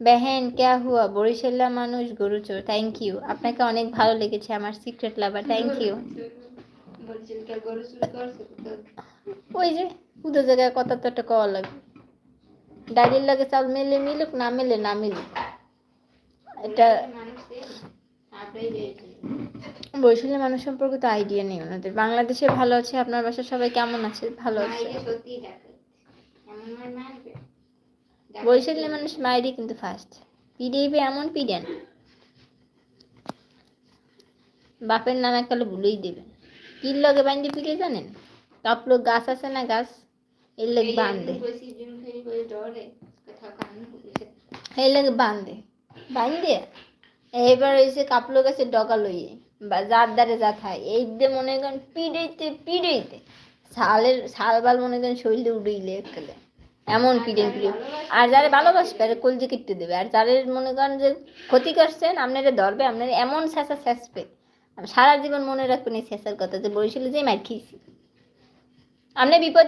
বেহেন ক্যা হুয়া, বরিশাল্লা মানুষ গরু চোর। থ্যাংক ইউ, আপনাকে অনেক ভালো লেগেছে আমার সিক্রেট লাভার, থ্যাংক ইউ। ওই যে উদো জায়গায় কথা তো একটা কওয়া লাগবে, ডালির লাগে চাল মেলে মিলুক, না মেলে না মিলুক, এটা বরিশালের মানুষ সম্পর্কে তো আইডিয়া নেই ওনাদের। বাংলাদেশে ভালো আছে, আপনার বাসার সবাই কেমন আছে? ভালো আছে। বরিশালের মানুষ মায়েরই কিন্তু ফার্স্ট পিডিএফে এমন পিডেন, বাপের নাম এককালে ভুলেই দেবেন। কির লগে বান্ধে পিড়ে জানেন? কাপলো গাছ আছে না, গাছ এর লগে বান্ধে, এর লগে বান্ধে বান্ধে এইবার হয়েছে কাপলো গাছের ডগা লইয়ে বা যার দ্বারে যা খায় এই দিয়ে মনে করেন পিড়েইতে পিড়েইতে শালবাল মনে করেন শরীরে উড়েইলে এককালে এমন পিড়েন পিড়ে। আর যারা ভালোবাসবে আর কলজে কেটে দেবে, আর যাদের মনে করেন যে ক্ষতি করছেন আপনারা ধরবে, আপনারা এমন ছেঁচা ছেঁচবে সারা জীবন মনে রাখবেন এই ছেঁচার কথা, যে বরিশালে যে মার খেয়েছি। আপনি বিপদে